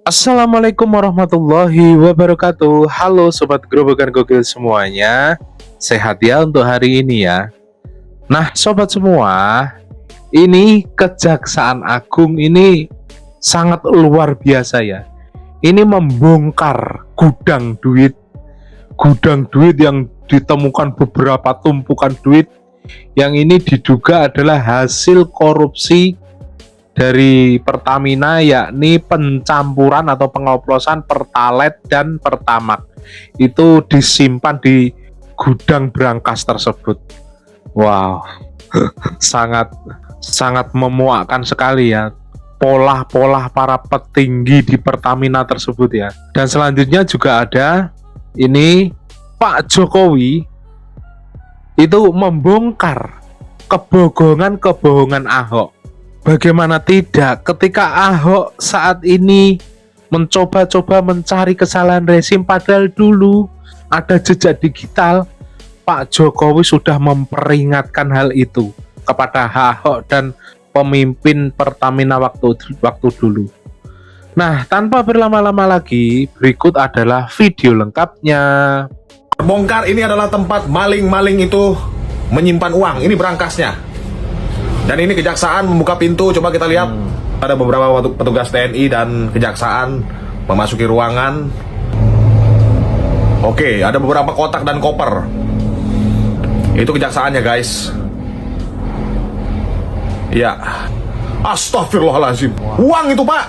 Assalamualaikum warahmatullahi wabarakatuh. Halo Sobat Grobogan Gokil semuanya. Sehat ya untuk hari ini ya. Nah Sobat semua, ini Kejaksaan Agung ini sangat luar biasa ya. Ini membongkar gudang duit yang ditemukan beberapa tumpukan duit yang ini diduga adalah hasil korupsi dari Pertamina, yakni pencampuran atau pengoplosan Pertalite dan Pertamax. Itu disimpan di gudang brankas tersebut. Wow, sangat sangat memuakkan sekali ya pola-pola para petinggi di Pertamina tersebut ya. Dan selanjutnya juga ada ini Pak Jokowi itu membongkar kebohongan Ahok. Bagaimana tidak ketika Ahok saat ini mencoba-coba mencari kesalahan rezim, padahal dulu ada jejak digital. Pak Jokowi sudah memperingatkan hal itu kepada Ahok dan pemimpin Pertamina waktu dulu. Nah, tanpa berlama-lama lagi, berikut adalah video lengkapnya. Terbongkar, ini adalah tempat maling-maling itu menyimpan uang. Ini berangkasnya. Dan ini kejaksaan membuka pintu. Coba kita lihat. Ada beberapa petugas TNI dan kejaksaan memasuki ruangan. Oke, ada beberapa kotak dan koper. Itu kejaksaannya, guys. Ya. Astagfirullahaladzim. Uang itu, Pak.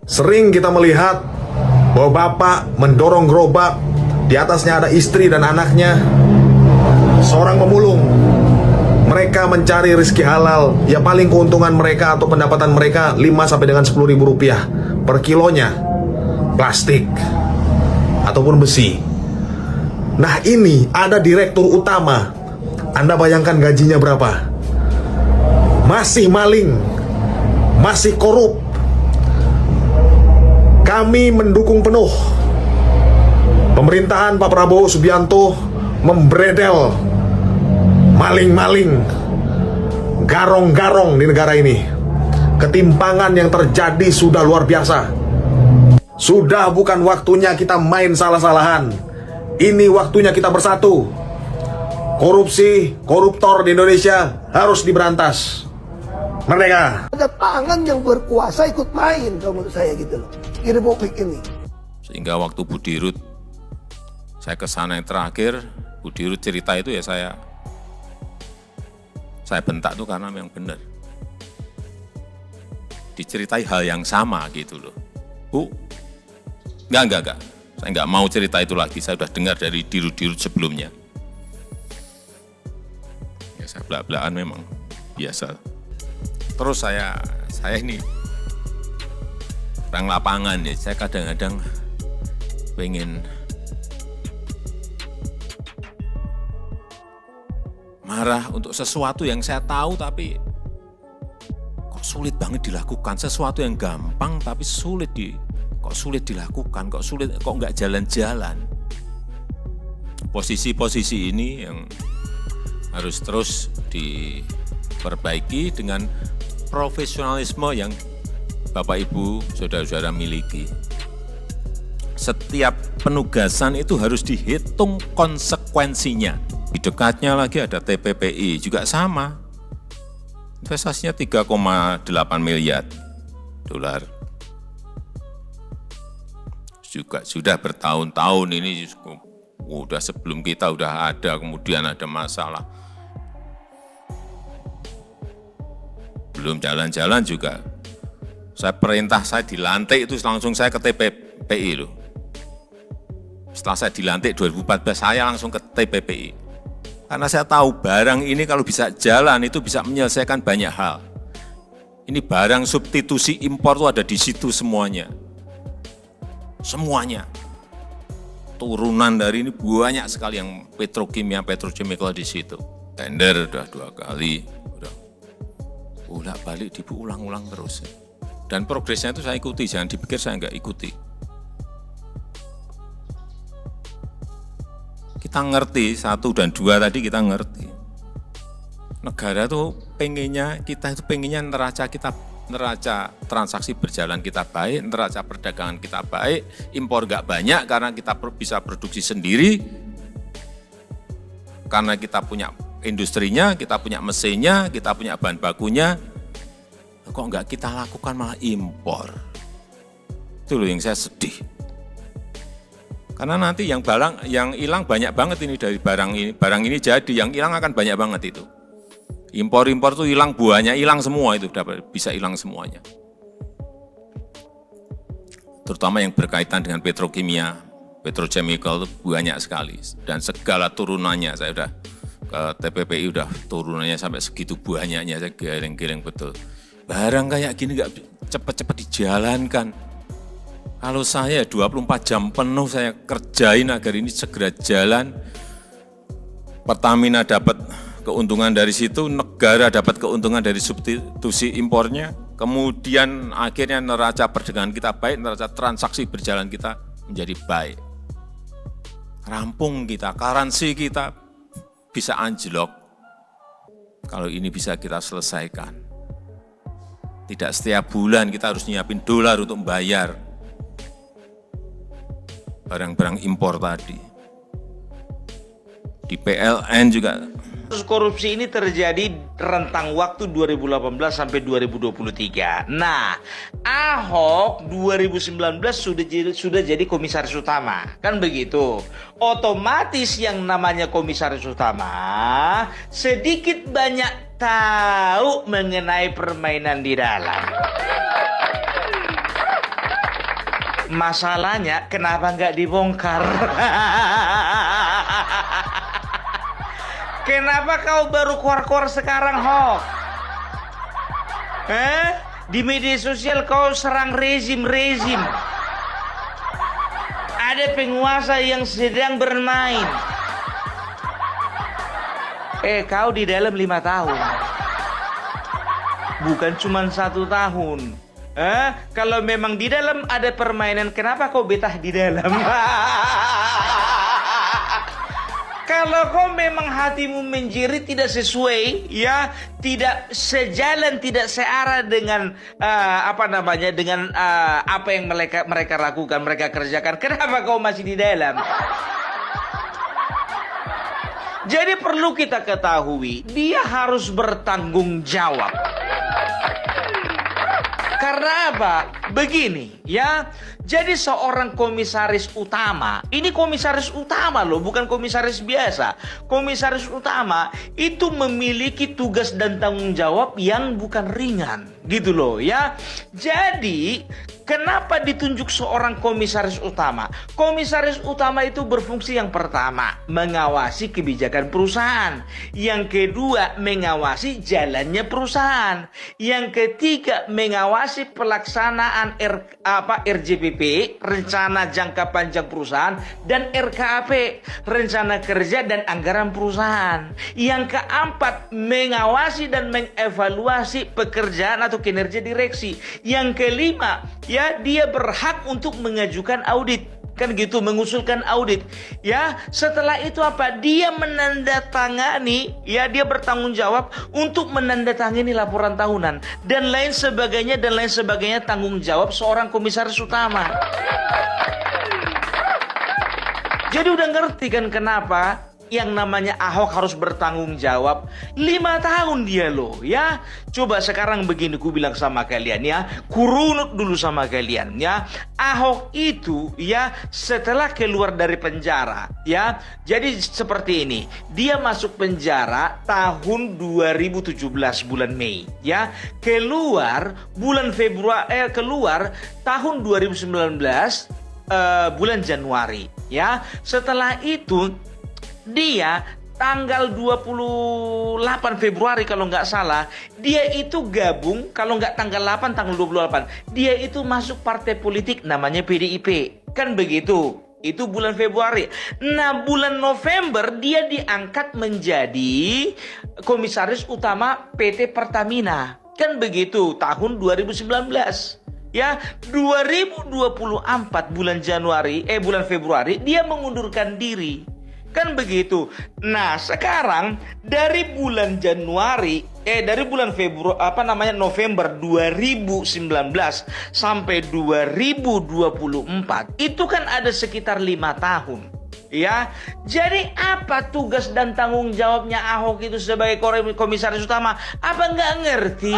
Sering kita melihat bahwa bapak mendorong gerobak, di atasnya ada istri dan anaknya, seorang pemulung. Mereka mencari rezeki halal, ya paling keuntungan mereka atau pendapatan mereka 5 sampai dengan 10 ribu rupiah per kilonya, plastik ataupun besi. Nah, ini ada direktur utama. Anda bayangkan gajinya berapa? Masih maling, masih korup. Kami mendukung penuh pemerintahan Pak Prabowo Subianto membredel maling-maling, garong-garong di negara ini. Ketimpangan yang terjadi sudah luar biasa. Sudah bukan waktunya kita main salah-salahan. Ini waktunya kita bersatu. Korupsi, koruptor di Indonesia harus diberantas. Merdeka. Ada tangan yang berkuasa ikut main, kalau menurut saya gitu loh, di Republik ini. Sehingga waktu Bu Dirut, saya ke sana yang terakhir, Bu Dirut cerita itu ya saya bentak tuh karena memang benar. Diceritai hal yang sama gitu loh. Bu, enggak. Saya enggak mau cerita itu lagi, saya sudah dengar dari Dirut-Dirut sebelumnya. Ya saya belak-belakan memang, biasa. Terus saya ini orang lapangan ya, saya kadang-kadang pengen marah untuk sesuatu yang saya tahu tapi kok sulit banget dilakukan, sesuatu yang gampang tapi kok sulit dilakukan, kok nggak jalan-jalan. Posisi-posisi ini yang harus terus diperbaiki dengan profesionalisme yang Bapak Ibu, saudara-saudara miliki. Setiap penugasan itu harus dihitung konsekuensinya. Di dekatnya lagi ada TPPI, juga sama. Investasinya 3,8 miliar dolar. Juga sudah bertahun-tahun ini, udah sebelum kita udah ada, kemudian ada masalah. Belum jalan-jalan juga. Saya dilantik itu langsung saya ke TPPI loh. Setelah saya dilantik 2014 saya langsung ke TPPI. Karena saya tahu barang ini kalau bisa jalan itu bisa menyelesaikan banyak hal. Ini barang substitusi impor itu ada di situ semuanya. Semuanya. Turunan dari ini banyak sekali yang petrokimia, petrochemical di situ. Tender udah 2 kali, udah bolak-balik diulang-ulang terus. Dan progresnya itu saya ikuti, jangan dipikir saya nggak ikuti. Kita ngerti, 1 dan 2 tadi kita ngerti. Negara itu kita itu pengennya neraca transaksi berjalan kita baik, neraca perdagangan kita baik, impor nggak banyak karena kita bisa produksi sendiri, karena kita punya industrinya, kita punya mesinnya, kita punya bahan bakunya. Kok nggak kita lakukan malah impor? Itu loh yang saya sedih. Karena nanti yang hilang banyak banget ini dari barang ini jadi, yang hilang akan banyak banget itu. Impor-impor tuh hilang, buahnya hilang semua, itu bisa hilang semuanya. Terutama yang berkaitan dengan petrokimia, petrochemical itu banyak sekali. Dan segala turunannya, saya udah ke TPPI udah turunannya sampai segitu banyaknya, saya geleng-geleng betul. Barang kayak gini nggak cepat-cepat dijalankan. Kalau saya 24 jam penuh saya kerjain agar ini segera jalan. Pertamina dapat keuntungan dari situ, negara dapat keuntungan dari substitusi impornya. Kemudian akhirnya neraca perdagangan kita baik, neraca transaksi berjalan kita menjadi baik. Rampung kita, currency kita bisa anjlok. Kalau ini bisa kita selesaikan. Tidak setiap bulan kita harus nyiapin dolar untuk membayar barang-barang impor tadi. Di PLN juga. Kasus korupsi ini terjadi rentang waktu 2018 sampai 2023. Nah, Ahok 2019 sudah jadi komisaris utama, kan begitu. Otomatis yang namanya komisaris utama sedikit banyak tahu mengenai permainan di dalam. Masalahnya kenapa nggak dibongkar? Kenapa kau baru keluar-keluar sekarang, Hok? Di media sosial kau serang rezim. Ada penguasa yang sedang bermain. Kau di dalam 5 tahun. Bukan cuma 1 tahun. Kalau memang di dalam ada permainan, kenapa kau betah di dalam? Kalau kau memang hatimu menjerit tidak sesuai, ya, tidak sejalan, tidak searah dengan dengan apa yang mereka lakukan, mereka kerjakan, kenapa kau masih di dalam? Jadi perlu kita ketahui, dia harus bertanggung jawab. Karena apa? Begini, ya. Jadi seorang komisaris utama, ini komisaris utama loh, bukan komisaris biasa. Komisaris utama itu memiliki tugas dan tanggung jawab yang bukan ringan, gitu loh, ya. Jadi, kenapa ditunjuk seorang komisaris utama? Komisaris utama itu berfungsi yang pertama, mengawasi kebijakan perusahaan. Yang kedua, mengawasi jalannya perusahaan. Yang ketiga, mengawasi pelaksanaan RJPP, rencana jangka panjang perusahaan, dan RKAP, rencana kerja dan anggaran perusahaan. Yang keempat, mengawasi dan mengevaluasi pekerjaan atau kinerja direksi. Yang kelima, ya, dia berhak untuk mengajukan audit, kan gitu, mengusulkan audit, ya. Setelah itu apa? Dia menandatangani, ya, dia bertanggung jawab untuk menandatangani laporan tahunan dan lain sebagainya tanggung jawab seorang komisaris utama. Jadi udah ngerti kan kenapa yang namanya Ahok harus bertanggung jawab? 5 tahun dia loh, ya. Coba sekarang begini, ku bilang sama kalian, ya, kurunut dulu sama kalian, ya. Ahok itu, ya, setelah keluar dari penjara, ya, jadi seperti ini, dia masuk penjara tahun 2017 bulan Mei, ya, keluar bulan Februari, keluar tahun 2019 bulan Januari, ya. Setelah itu dia tanggal 28 Februari kalau nggak salah, dia itu gabung, kalau nggak tanggal 8, tanggal 28, dia itu masuk partai politik namanya PDIP, kan begitu. Itu bulan Februari. Nah, bulan November dia diangkat menjadi komisaris utama PT Pertamina, kan begitu, tahun 2019. Ya, 2024 bulan Februari dia mengundurkan diri. Kan begitu. Nah, sekarang dari bulan November 2019 sampai 2024 itu kan ada sekitar 5 tahun. Ya, jadi apa tugas dan tanggung jawabnya Ahok itu sebagai komisaris utama? Apa nggak ngerti?